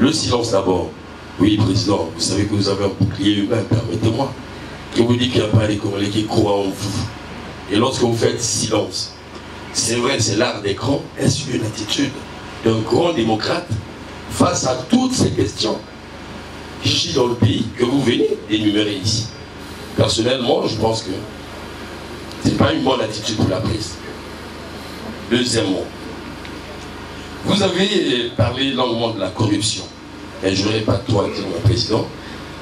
Le silence d'abord. Oui, Président, vous savez que vous avez un bouclier humain, permettez-moi. Qui vous dit qu'il n'y a pas les Congolais qui croient en vous. Et lorsque vous faites silence, c'est vrai, c'est l'art d'écran, est-ce une attitude d'un grand démocrate face à toutes ces questions ici dans le pays que vous venez d'énumérer ici? Personnellement, je pense que ce n'est pas une bonne attitude pour la presse. Deuxièmement, vous avez parlé longuement de la corruption. Et je n'aurai pas trop à dire, mon président.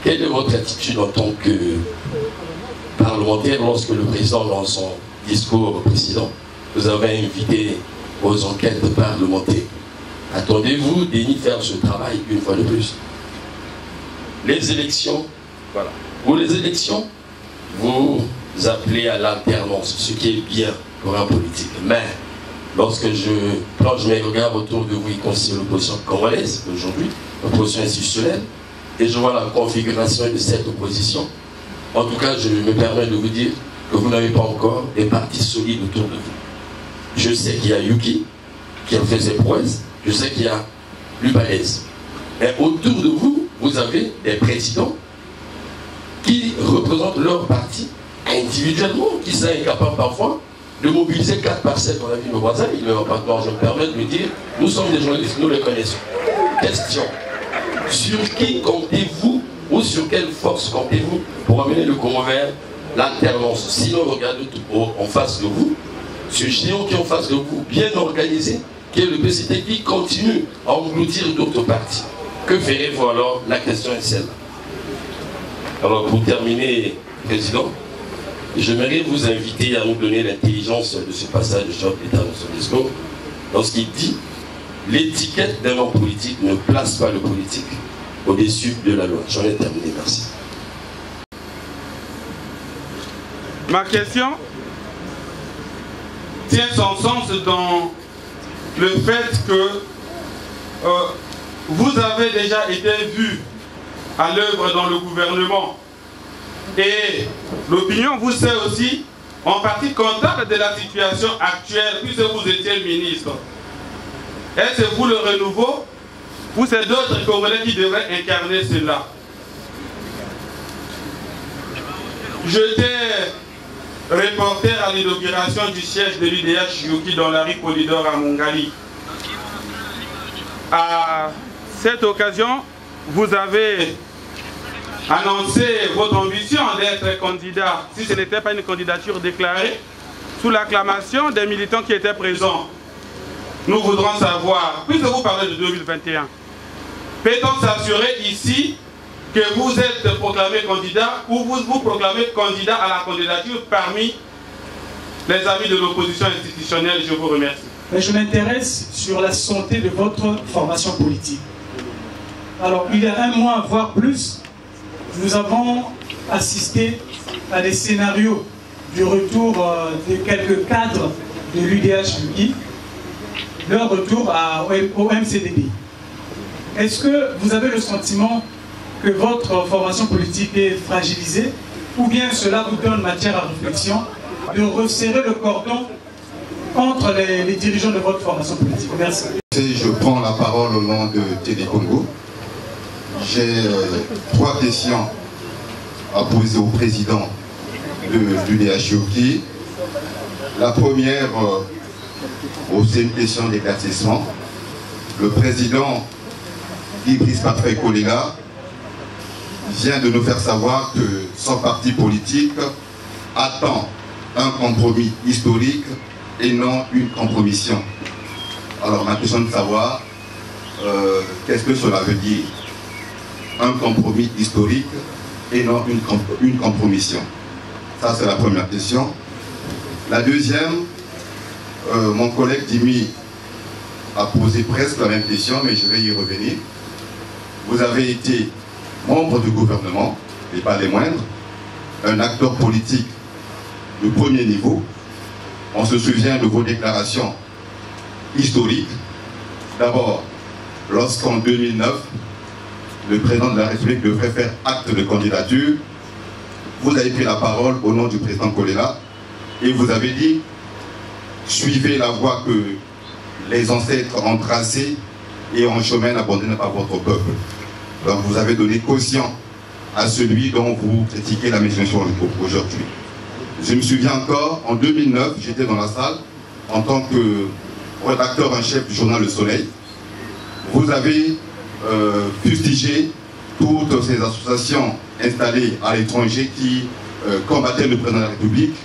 Quelle est votre attitude en tant que parlementaire lorsque le président, dans son discours précédent, vous avez invité aux enquêtes parlementaires? Attendez-vous d'y faire ce travail une fois de plus? Les élections, voilà. Pour les élections, vous appelez à l'alternance, ce qui est bien pour un politique. Mais lorsque je plonge mes regards autour de vous, y compris l'opposition congolaise aujourd'hui, l'opposition institutionnelle, et je vois la configuration de cette opposition, en tout cas, je me permets de vous dire que vous n'avez pas encore des partis solides autour de vous. Je sais qu'il y a Yuki, qui a fait ses prouesses, je sais qu'il y a Lubalès. Et autour de vous, vous avez des présidents qui représentent leur parti individuellement, qui sont incapables parfois de mobiliser 4 parcelles dans la ville de voisin. Il ne va pas tort, je me permets de lui dire, nous sommes des journalistes, nous les connaissons. Question, sur qui comptez-vous ou sur quelle force comptez-vous pour amener le Congo vers l'alternance? Sinon, regardez tout en face de vous, ce géant qui est en face de vous, bien organisé, qui est le PCT, qui continue à engloutir d'autres partis. Que ferez-vous alors? La question est celle-là. Alors, pour terminer, Président, j'aimerais vous inviter à nous donner l'intelligence de ce passage de chef d'État dans son discours, lorsqu'il dit « L'étiquette d'un homme politique ne place pas le politique au-dessus de la loi ». J'en ai terminé, merci. Ma question tient son sens dans le fait que vous avez déjà été vu à l'œuvre dans le gouvernement. Et l'opinion vous sait aussi en partie comptable de la situation actuelle puisque vous étiez ministre. Est-ce vous le renouveau ou c'est d'autres Congolais qui devraient incarner cela? J'étais reporter à l'inauguration du siège de l'UDH Yuki dans la rue Polydor à Mongali. À cette occasion, vous avez annoncé votre ambition d'être candidat, si ce n'était pas une candidature déclarée, sous l'acclamation des militants qui étaient présents. Nous voudrons savoir, puisque vous parlez de 2021, peut-on s'assurer ici que vous êtes proclamé candidat ou vous proclamez candidat à la candidature parmi les amis de l'opposition institutionnelle? Je vous remercie. Mais je m'intéresse sur la santé de votre formation politique. Alors, il y a un mois, voire plus, nous avons assisté à des scénarios du retour de quelques cadres de l'UDH-UI, leur retour au MCDB. Est-ce que vous avez le sentiment que votre formation politique est fragilisée ou bien cela vous donne matière à réflexion de resserrer le cordon entre les dirigeants de votre formation politique? Merci. Je prends la parole au nom de Télé Congo. J'ai 3 questions à poser au président de l'UDH-UOKI. La première, c'est une question d'éclaircissement. Le président Brice Patrick Kolega vient de nous faire savoir que son parti politique attend un compromis historique et non une compromission. Alors ma question est de savoir qu'est-ce que cela veut dire, un compromis historique et non une compromission. Ça c'est la première question. La deuxième, mon collègue Dimi a posé presque la même question, mais je vais y revenir. Vous avez été membre du gouvernement, et pas les moindres, un acteur politique de premier niveau. On se souvient de vos déclarations historiques. D'abord, lorsqu'en 2009, le président de la République devrait faire acte de candidature, vous avez pris la parole au nom du président Kolela et vous avez dit « Suivez la voie que les ancêtres ont tracée et en chemin n'abandonnez pas votre peuple. Donc vous avez donné caution à celui dont vous critiquez la majoration aujourd'hui. Je me souviens encore, en 2009, j'étais dans la salle en tant que rédacteur en chef du journal Le Soleil. Vous avez fustigé toutes ces associations installées à l'étranger qui combattaient le président de la République,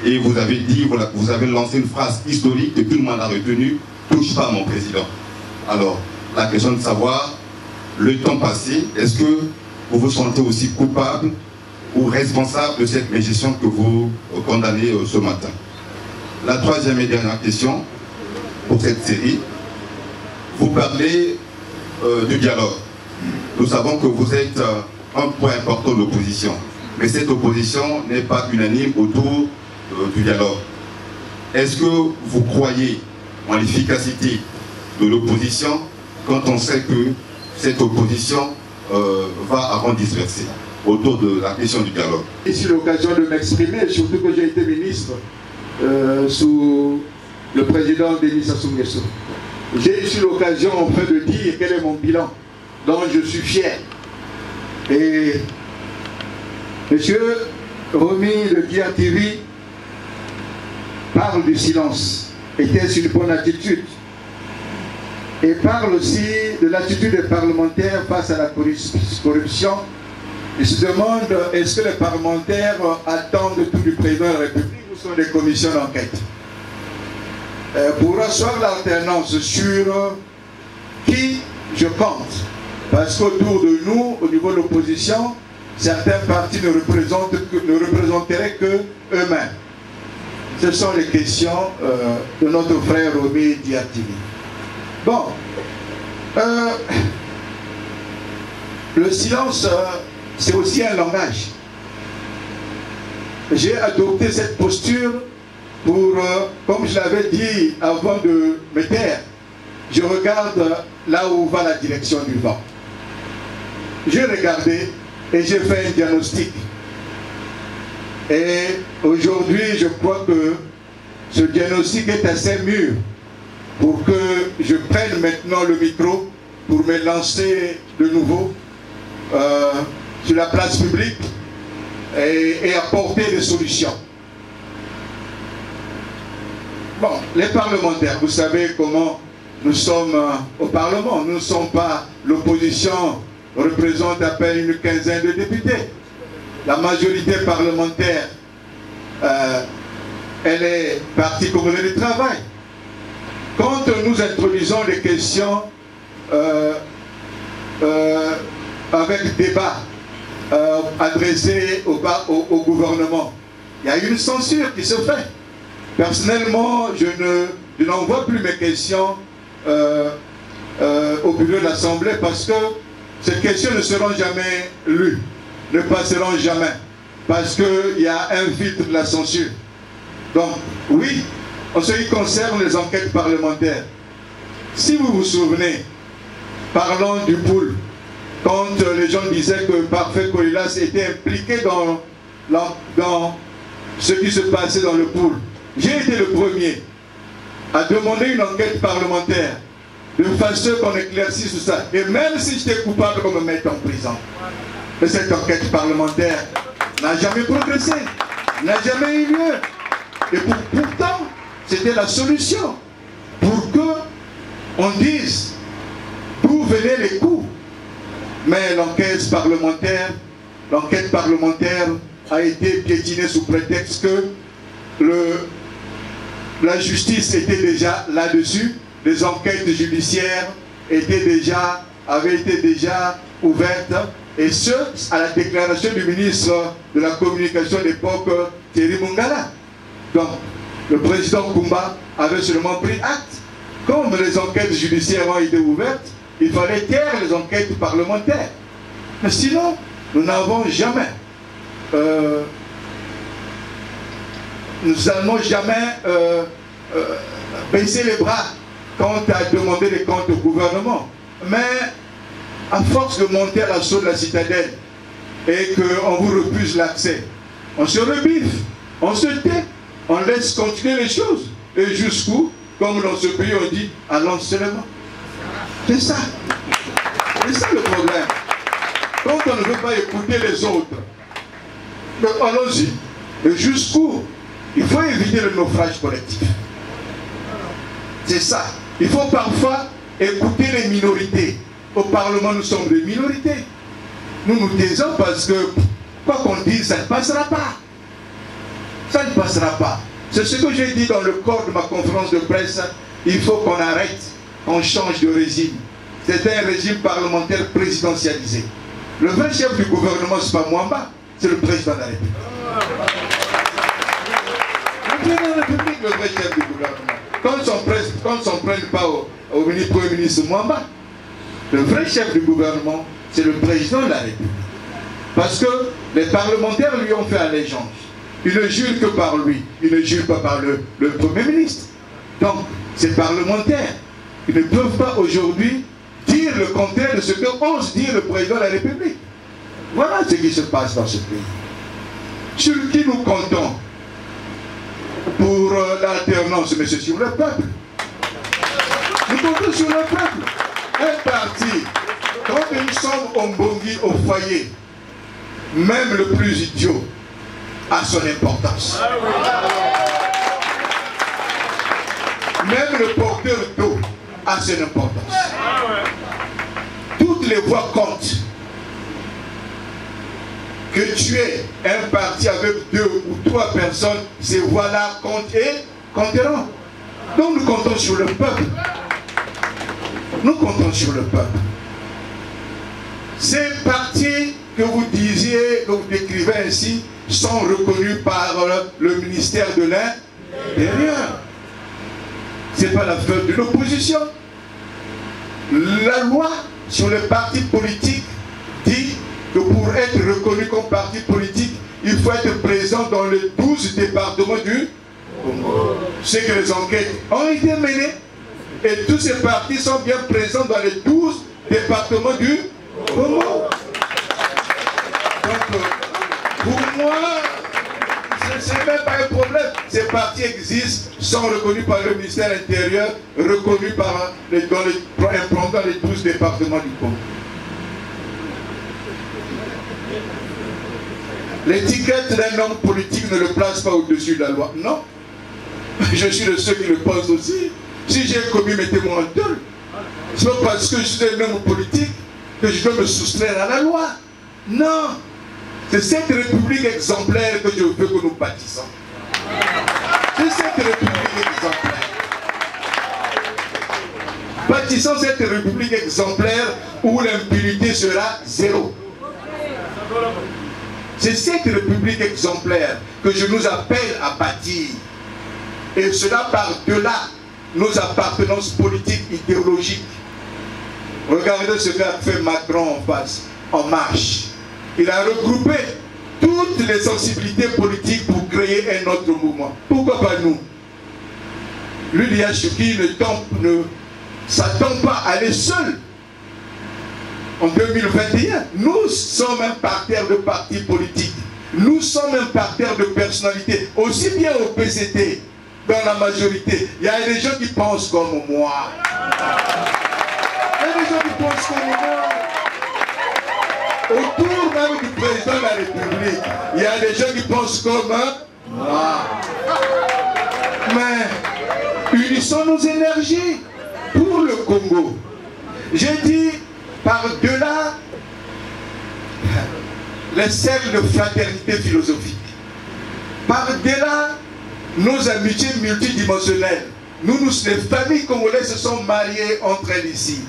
et vous avez dit, vous avez lancé une phrase historique que tout le monde a retenue: touche pas mon président. Alors, la question de savoir, le temps passé, est-ce que vous vous sentez aussi coupable ou responsable de cette mégestion que vous condamnez ce matin? La troisième et dernière question pour cette série, vous parlez du dialogue. Nous savons que vous êtes un point important de l'opposition, mais cette opposition n'est pas unanime autour du dialogue. Est-ce que vous croyez en l'efficacité de l'opposition quand on sait que cette opposition va avant disperser autour de la question du dialogue? Ici l'occasion de m'exprimer, surtout que j'ai été ministre sous le président Denis Sassou Nguesso. J'ai ici l'occasion en fait de dire quel est mon bilan, dont je suis fier. Et monsieur Romy de DIA-TV parle du silence. Était-ce une bonne attitude? Et parle aussi de l'attitude des parlementaires face à la corruption. Il se demande, est-ce que les parlementaires attendent tout du président de la République ou sont des commissions d'enquête? Pour asseoir l'alternance sur qui je compte, parce qu'autour de nous, au niveau de l'opposition, certains partis ne représenteraient que eux-mêmes. Ce sont les questions de notre frère Romy DIA-TV. Bon, le silence, c'est aussi un langage. J'ai adopté cette posture pour, comme je l'avais dit avant de me taire, je regarde là où va la direction du vent. J'ai regardé et j'ai fait un diagnostic. Et aujourd'hui, je crois que ce diagnostic est assez mûr pour que je prenne maintenant le micro pour me lancer de nouveau sur la place publique et apporter des solutions. Bon, les parlementaires, vous savez comment nous sommes au Parlement. Nous ne sommes pas l'opposition, représente à peine une quinzaine de députés. La majorité parlementaire, elle est partie communale du travail. Quand nous introduisons des questions avec débat adressé au gouvernement, il y a une censure qui se fait. Personnellement, je n'envoie plus mes questions au bureau de l'Assemblée parce que ces questions ne seront jamais lues, ne passeront jamais, parce qu'il y a un filtre de la censure. Donc, oui, en ce qui concerne les enquêtes parlementaires, si vous vous souvenez, parlant du pool, quand les gens disaient que Parfait Kolilas était impliqué dans ce qui se passait dans le pool, j'ai été le premier à demander une enquête parlementaire de façon qu'on éclaircisse tout ça. Et même si j'étais coupable, qu'on me mette en prison. Mais cette enquête parlementaire n'a jamais progressé, n'a jamais eu lieu. Et pourtant, c'était la solution pour que on dise d'où venaient les coups. Mais l'enquête parlementaire a été piétinée sous prétexte que la justice était déjà là-dessus, les enquêtes judiciaires avaient été déjà ouvertes, et ce, à la déclaration du ministre de la Communication d'époque, Thierry Mungala. Donc, le président Kumba avait seulement pris acte. Comme les enquêtes judiciaires ont été ouvertes, il fallait taire les enquêtes parlementaires. Mais sinon, nous n'avons jamais... nous n'allons jamais baisser les bras quant à demander des comptes au gouvernement. Mais à force de monter à l'assaut de la citadelle et qu'on vous refuse l'accès, on se rebiffe, on se tait, on laisse continuer les choses. Et jusqu'où, comme dans ce pays on dit, à l'enseignement. C'est ça. C'est ça le problème. Quand on ne veut pas écouter les autres, allons-y. Jusqu'où? Il faut éviter le naufrage collectif. C'est ça. Il faut parfois écouter les minorités. Au Parlement, nous sommes des minorités. Nous nous taisons parce que, quoi qu'on dise, ça ne passera pas. Ça ne passera pas. C'est ce que j'ai dit dans le corps de ma conférence de presse. Il faut qu'on arrête, qu'on change de régime. C'est un régime parlementaire présidentialisé. Le vrai chef du gouvernement, ce n'est pas Mwamba, c'est le président de la République. Le président de la République, le vrai chef du gouvernement. Quand on s'en prenne pas au Premier ministre Mwamba, le vrai chef du gouvernement, c'est le président de la République. Parce que les parlementaires lui ont fait allégeance. Ils ne jurent que par lui. Ils ne jurent pas par le Premier ministre. Donc, ces parlementaires, ils ne peuvent pas aujourd'hui dire le contraire de ce que ose dire le président de la République. Voilà ce qui se passe dans ce pays. Sur qui nous comptons pour l'alternance, mais c'est sur le peuple. Nous comptons sur le peuple. Un parti, quand nous sommes en Bongi au foyer, même le plus idiot a son importance. Même le porteur d'eau a son importance. Toutes les voix comptent. Que tu aies un parti avec 2 ou 3 personnes, ces voix-là comptent et compteront. Donc nous comptons sur le peuple. Nous comptons sur le peuple. Ces partis que vous disiez, que vous décrivez ainsi, sont reconnus par le ministère de l'Intérieur. Ce n'est pas la faute de l'opposition. La loi sur les partis politiques dit que pour être reconnu comme parti politique, il faut être présent dans les 12 départements du Congo. C'est que les enquêtes ont été menées et tous ces partis sont bien présents dans les 12 départements du Congo. Donc, pour moi, ce n'est même pas un problème. Ces partis existent, sont reconnus par le ministère intérieur, reconnus par dans les 12 départements du Congo. L'étiquette d'un homme politique ne le place pas au-dessus de la loi. Non. Je suis de ceux qui le pensent aussi. Si j'ai commis, mettez-moi en tôle. Ce n'est pas parce que je suis un homme politique que je dois me soustraire à la loi. Non. C'est cette république exemplaire que je veux que nous bâtissons. C'est cette république exemplaire. Bâtissons cette république exemplaire où l'impunité sera zéro. C'est cette république exemplaire que je nous appelle à bâtir. Et cela par-delà nos appartenances politiques, idéologiques. Regardez ce qu'a fait Macron en face, en marche. Il a regroupé toutes les sensibilités politiques pour créer un autre mouvement. Pourquoi pas nous? L'UDHUK ne s'attend pas à aller seul. En 2021, nous sommes un parterre de partis politiques. Nous sommes un parterre de personnalités. Aussi bien au PCT, dans la majorité, il y a des gens qui pensent comme moi. Il y a des gens qui pensent comme moi. Autour même du président de la République, il y a des gens qui pensent comme moi. Mais unissons nos énergies pour le Congo. J'ai dit, par-delà les cercles de fraternité philosophique, par-delà nos amitiés multidimensionnelles, les familles congolaises se sont mariées entre elles ici.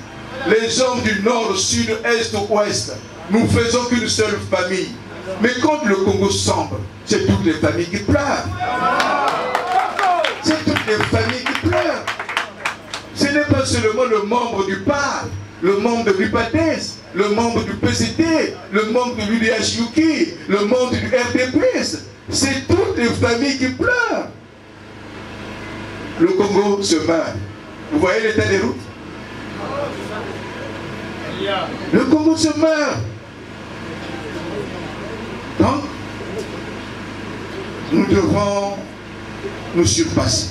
Les hommes du nord, sud, est, ouest, nous faisons qu'une seule famille. Mais quand le Congo sombre, c'est toutes les familles qui pleurent. C'est toutes les familles qui pleurent. Ce n'est pas seulement le membre du PAR, le membre de l'UPATES, le membre du PCT, le membre de l'UDHUK, le membre du RDPS. C'est toutes les familles qui pleurent. Le Congo se meurt. Vous voyez l'état des routes? Le Congo se meurt. Donc, nous devons nous surpasser.